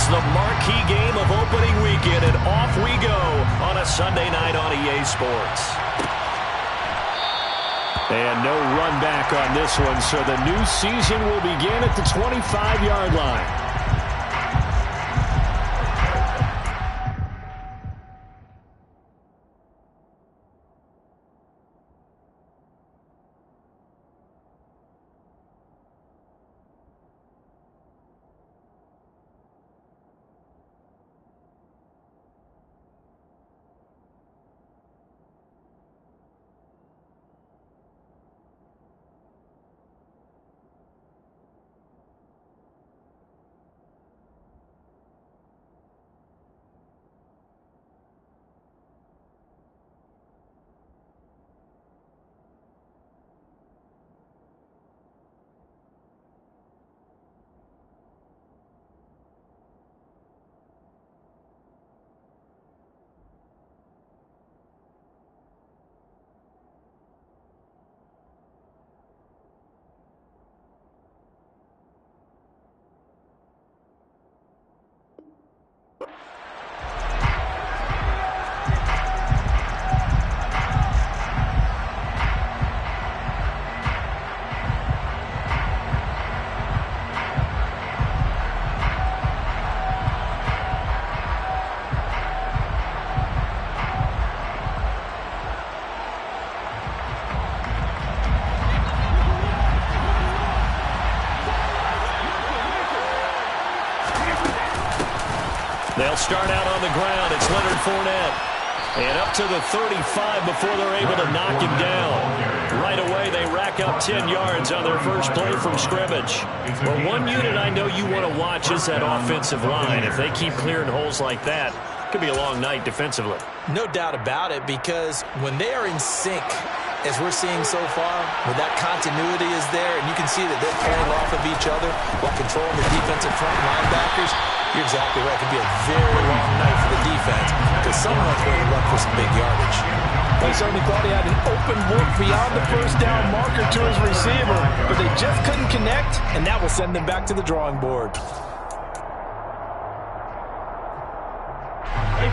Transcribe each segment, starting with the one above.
It's the marquee game of opening weekend, and off we go on a Sunday night on EA Sports. And no run back on this one, so the new season will begin at the 25-yard line. They'll start out on the ground. It's Leonard Fournette. And up to the 35 before they're able to knock him down. Right away, they rack up 10 yards on their first play from scrimmage. Well, one unit I know you want to watch is that offensive line. If they keep clearing holes like that, it could be a long night defensively. No doubt about it, because when they are in sync, as we're seeing so far, where that continuity is there, and you can see that they're playing off of each other while controlling the defensive front linebackers, you're exactly right. It could be a very long night for the defense because someone's going to run for some big yardage. They certainly thought he had an open look beyond the first down marker to his receiver, but they just couldn't connect, and that will send them back to the drawing board.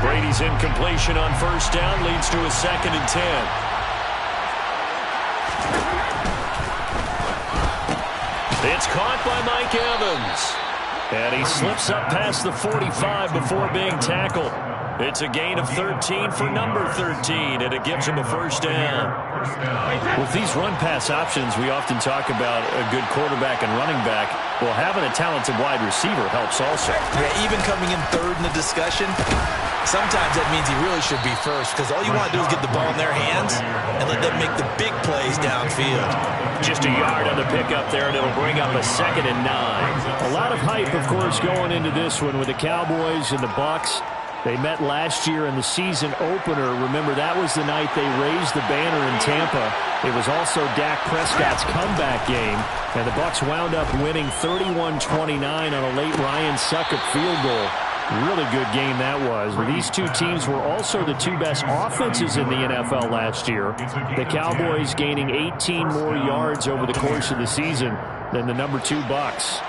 Brady's incompletion on first down leads to a 2nd and 10. It's caught by Mike Evans. And he slips up past the 45 before being tackled. It's a gain of 13 for number 13, and it gives him a first down. With these run-pass options, we often talk about a good quarterback and running back. Well, having a talented wide receiver helps also. Yeah, even coming in third in the discussion, sometimes that means he really should be first, because all you want to do is get the ball in their hands and let them make the big plays downfield. Just a yard on the pickup there, and it'll bring up a 2nd and 9. A lot of hype, of course, going into this one with the Cowboys and the Bucs. They met last year in the season opener. Remember, that was the night they raised the banner in Tampa. It was also Dak Prescott's comeback game, and the Bucs wound up winning 31-29 on a late Ryan Succop field goal. Really good game that was. These two teams were also the two best offenses in the NFL last year. The Cowboys gaining 18 more yards over the course of the season than the number 2 Bucs.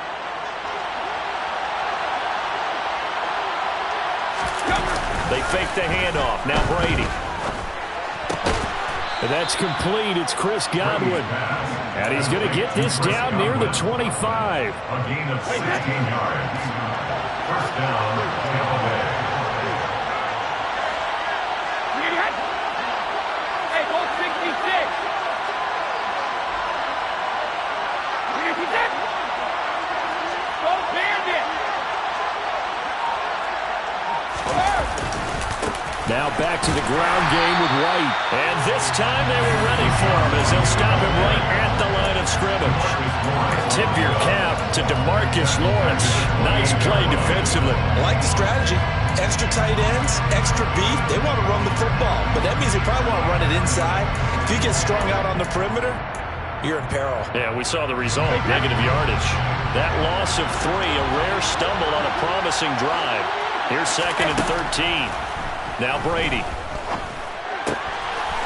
They fake the handoff. Now Brady. And that's complete. It's Chris Godwin. And he's going to get this down near the 25. A gain of 16 yards. First down, Tampa Bay. Hey, go 66. Go Bandit. Now back to the ground game with White. And this time they were ready for him as they'll stop him right at the line of scrimmage. Tip your cap to DeMarcus Lawrence. Nice play defensively. I like the strategy. Extra tight ends, extra beef. They want to run the football, but that means they probably want to run it inside. If you get strung out on the perimeter, you're in peril. Yeah, we saw the result, negative yardage. That loss of 3, a rare stumble on a promising drive. Here's 2nd and 13. Now Brady.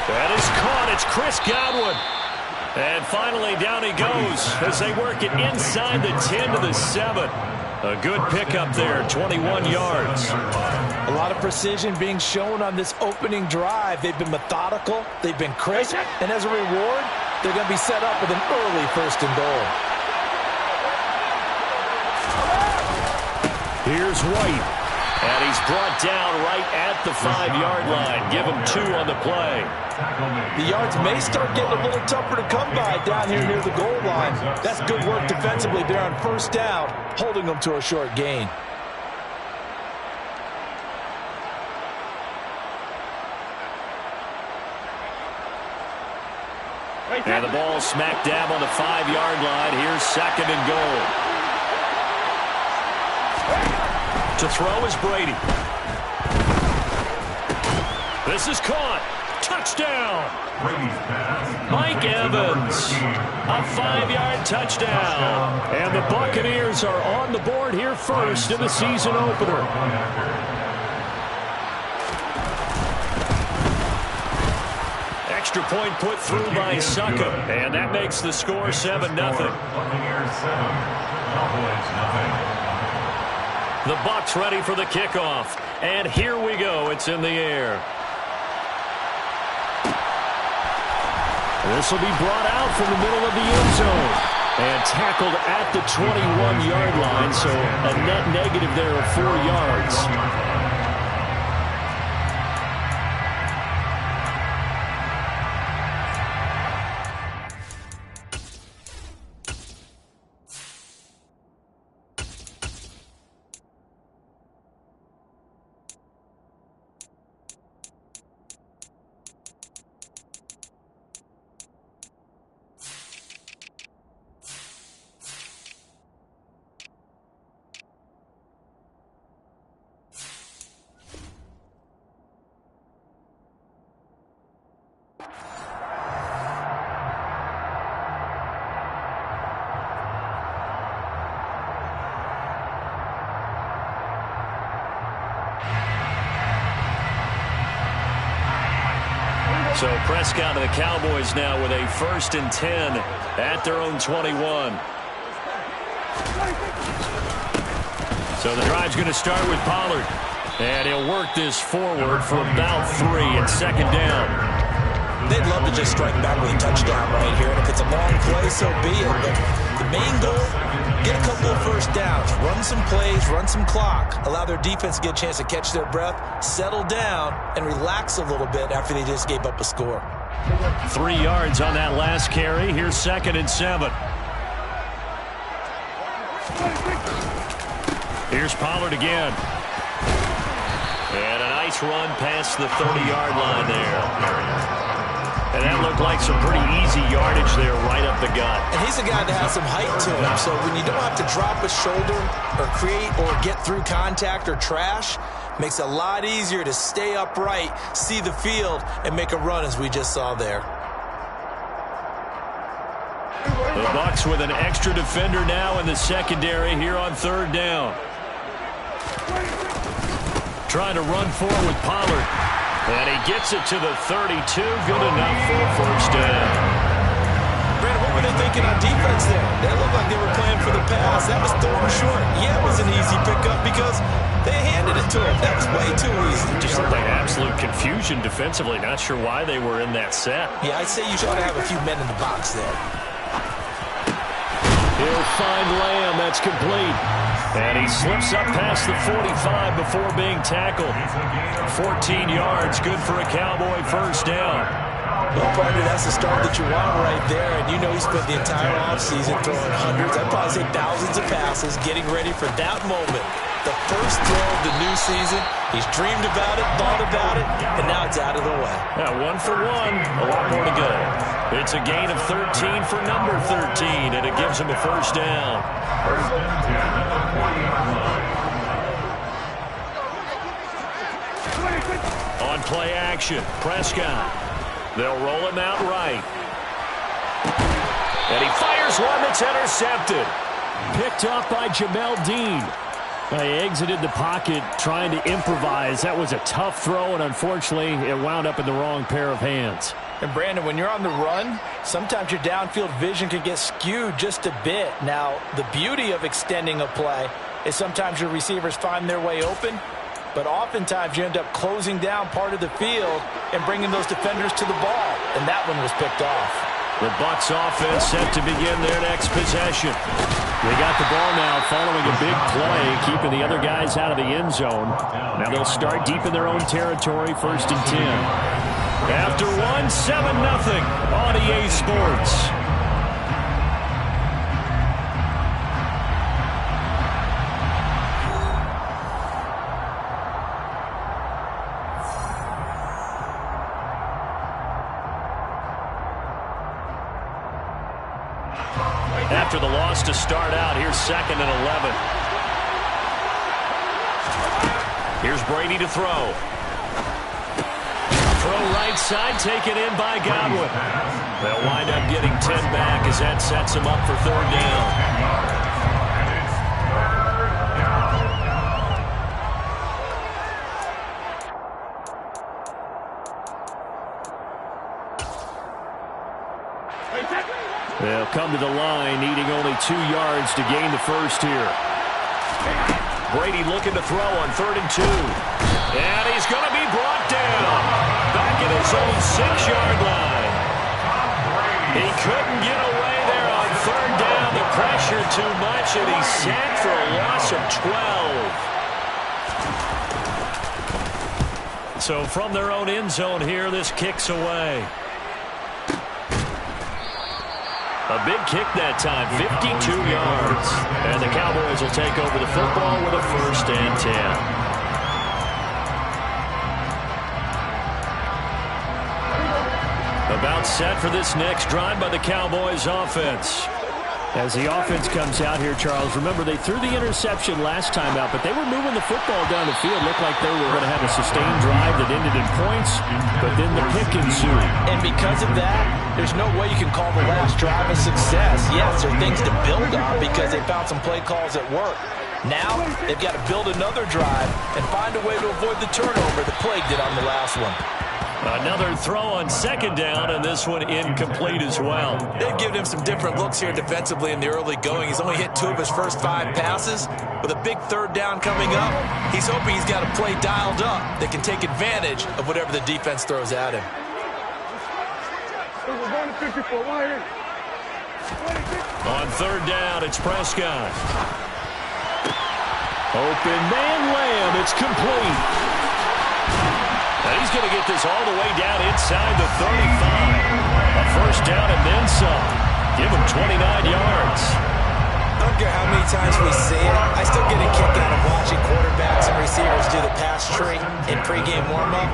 That is caught. It's Chris Godwin. And finally down he goes as they work it inside the 10 to the 7. A good pickup there, 21 yards. A lot of precision being shown on this opening drive. They've been methodical, they've been crisp, and as a reward, they're going to be set up with an early 1st and goal. Here's White. And he's brought down right at the 5-yard line. Give him 2 on the play. The yards may start getting a little tougher to come by down here near the goal line. That's good work defensively there on 1st down, holding them to a short gain. And the ball smack dab on the 5-yard line. Here's 2nd and goal. To throw is Brady. This is caught. Touchdown. Mike Evans. A 5-yard touchdown. And the Buccaneers are on the board here first in the season opener. Extra point put through by Suckup. And that makes the score 7-0. Buccaneers 7, Cowboys 0. The Bucs ready for the kickoff. And here we go. It's in the air. This will be brought out from the middle of the end zone. And tackled at the 21-yard line. So a net negative there of 4 yards. So Prescott and the Cowboys now with a 1st and 10 at their own 21. So the drive's going to start with Pollard. And he'll work this forward for about 3 and 2nd down. They'd love to just strike back with a touchdown right here. And if it's a long play, so be it. But the main goal, get a couple of 1st downs. Run some plays, run some clock. Allow their defense to get a chance to catch their breath, settle down, and relax a little bit after they just gave up a score. 3 yards on that last carry. Here's 2nd and 7. Here's Pollard again. And a nice run past the 30-yard line there. And that looked like some pretty easy yardage there right up the gut. And he's a guy that has some height to him, so when you don't have to drop a shoulder or create or get through contact or trash, makes it a lot easier to stay upright, see the field, and make a run as we just saw there. The Bucs with an extra defender now in the secondary here on 3rd down. Trying to run forward with Pollard. And he gets it to the 32. Good enough for a 1st down. Brandon, what were they thinking on defense there? They looked like they were playing for the pass. That was thrown short. Yeah, it was an easy pickup because they handed it to him. That was way too easy. Just looked like absolute confusion defensively. Not sure why they were in that set. Yeah, I'd say you should have a few men in the box there. He'll find Lamb. That's complete. And he slips up past the 45 before being tackled. 14 yards, good for a Cowboy 1st down. Well, partner, that's the start that you want right there. And you know he spent the entire offseason throwing hundreds, I'd probably say thousands of passes, getting ready for that moment. The first throw of the new season. He's dreamed about it, thought about it, and now it's out of the way. Yeah, 1 for 1, a lot more to go. It's a gain of 13 for number 13, and it gives him a 1st down. On play action, Prescott. They'll roll him out right. And he fires one that's intercepted. Picked up by Jamel Dean. He exited the pocket trying to improvise. That was a tough throw, and unfortunately, it wound up in the wrong pair of hands. And Brandon, when you're on the run, sometimes your downfield vision can get skewed just a bit. Now, the beauty of extending a play is sometimes your receivers find their way open, but oftentimes you end up closing down part of the field and bringing those defenders to the ball, and that one was picked off. The Bucs offense set to begin their next possession. They got the ball now following a big play, keeping the other guys out of the end zone. Now they'll start deep in their own territory, 1st and 10. After 1, 7-0 on EA Sports. After the loss to start out, here's 2nd and 11. Here's Brady to throw. Throw right side, taken in by Godwin. They'll wind up getting 10 back as that sets him up for 3rd down. They'll come to the line, needing only 2 yards to gain the first here. Brady looking to throw on 3rd and 2. And he's going to be brought down. Back at his own 6-yard line. He couldn't get away there on 3rd down. The pressure too much, and he's sacked for a loss of 12. So from their own end zone here, this kicks away. A big kick that time, 52 yards. And the Cowboys will take over the football with a 1st and 10. About set for this next drive by the Cowboys offense. As the offense comes out here, Charles, remember they threw the interception last time out, but they were moving the football down the field. Looked like they were going to have a sustained drive that ended in points, but then the pick ensued. And because of that, there's no way you can call the last drive a success. Yes, there are things to build on because they found some play calls at work. Now, they've got to build another drive and find a way to avoid the turnover that plagued it on the last one. Another throw on 2nd down, and this one incomplete as well. They've given him some different looks here defensively in the early going. He's only hit 2 of his first 5 passes. With a big 3rd down coming up, he's hoping he's got a play dialed up that can take advantage of whatever the defense throws at him. On 3rd down, it's Prescott. Open man, Lamb. It's complete. And he's going to get this all the way down inside the 35. A 1st down and then some. Give him 29 yards. I don't care how many times we see it. I still get a kick out of watching quarterbacks and receivers do the pass tree in pregame warm-up.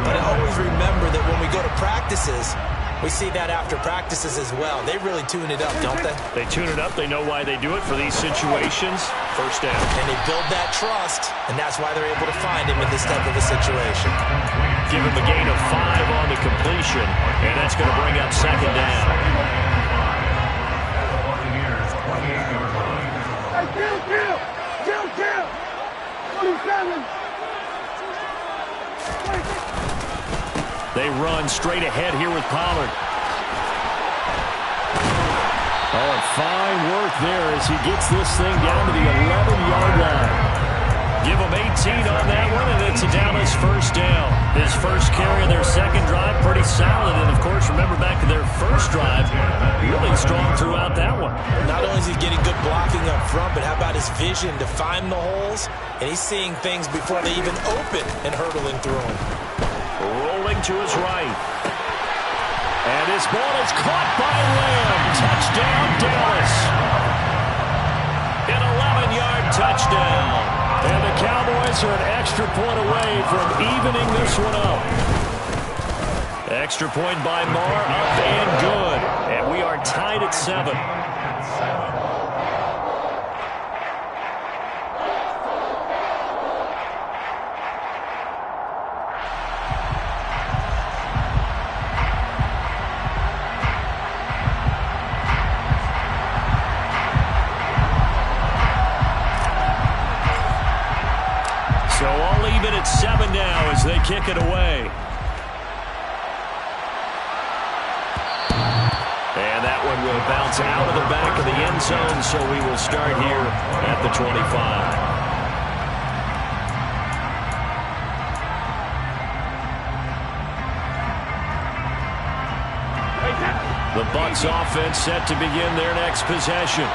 But I always remember that when we go to practices, we see that after practices as well. They really tune it up, don't they? They tune it up. They know why they do it for these situations. 1st down. And they build that trust, and that's why they're able to find him in this type of a situation. Give him a gain of 5 on the completion, and that's going to bring up 2nd down. Kill! 27! They run straight ahead here with Pollard. Oh, and fine work there as he gets this thing down to the 11-yard line. Give him 18 on that one, and it's a Dallas 1st down. His first carry of their 2nd drive, pretty solid. And, of course, remember back to their first drive, really strong throughout that one. Not only is he getting good blocking up front, but how about his vision to find the holes? And he's seeing things before they even open and hurdling through them. Rolling to his right. And his ball is caught by Lamb. Touchdown, Dallas. An 11-yard touchdown. And the Cowboys are an extra point away from evening this one up. Extra point by Marr, up and good. And we are tied at 7. So all even at 7 now as they kick it away. And that one will bounce out of the back of the end zone, so we will start here at the 25. The Bucs offense set to begin their next possession.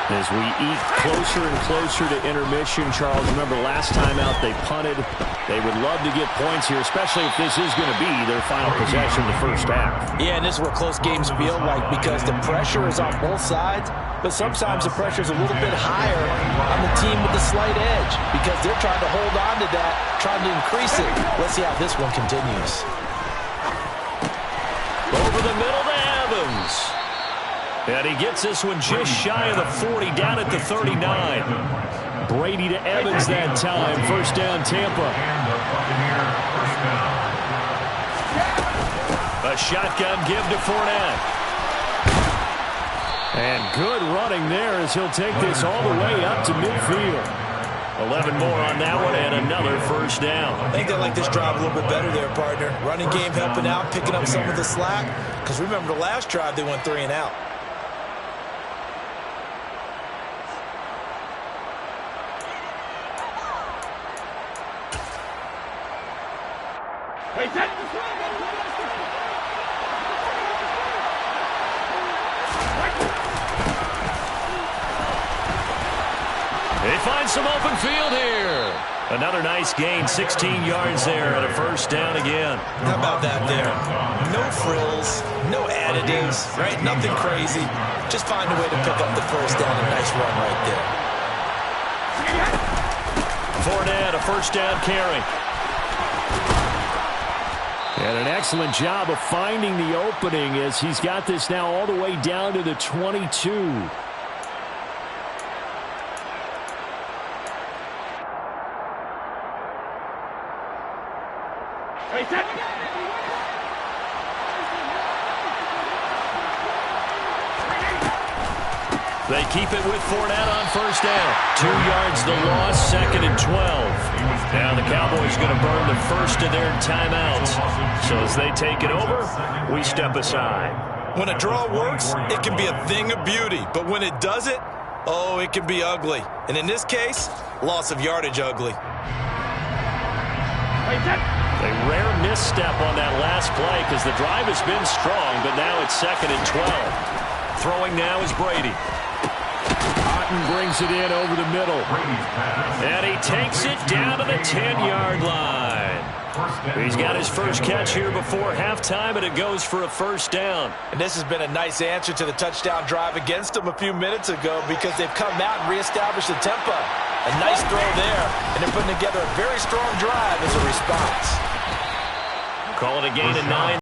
As we eat closer and closer to intermission, Charles, remember last time out they punted. They would love to get points here, especially if this is going to be their final possession in the first half. Yeah, and this is what close games feel like because the pressure is on both sides, but sometimes the pressure is a little bit higher on the team with the slight edge because they're trying to hold on to that, trying to increase it. Let's see how this one continues. Over the middle to Evans. And he gets this one just shy of the 40, down at the 39. Brady to Evans that time. First down, Tampa. A shotgun give to Fournette. And good running there as he'll take this all the way up to midfield. 11 more on that one and another first down. I think they like this drive a little bit better there, partner. Running game helping out, picking up some of the slack. Because remember the last drive they went 3 and out. They find some open field here. Another nice gain, 16 yards there and a first down again. How about that there? No frills, no additives, right? Nothing crazy. Just find a way to pick up the first down. A nice run right there. Fournette, a first down carry. And an excellent job of finding the opening as he's got this now all the way down to the 22. They keep it with Fournette on first down. 2 yards the loss, 2nd and 12. Now the Cowboys going to burn the first of their timeouts. So as they take it over, we step aside. When a draw works, it can be a thing of beauty. But when it doesn't, oh, it can be ugly. And in this case, loss of yardage ugly. A rare misstep on that last play because the drive has been strong, but now it's 2nd and 12. Throwing now is Brady. Otten brings it in over the middle. And he takes it down to the 10-yard line. He's got his first catch here before halftime, and it goes for a first down. And this has been a nice answer to the touchdown drive against them a few minutes ago because they've come out and reestablished the tempo. A nice throw there, and they're putting together a very strong drive as a response. Call it a gain of 9.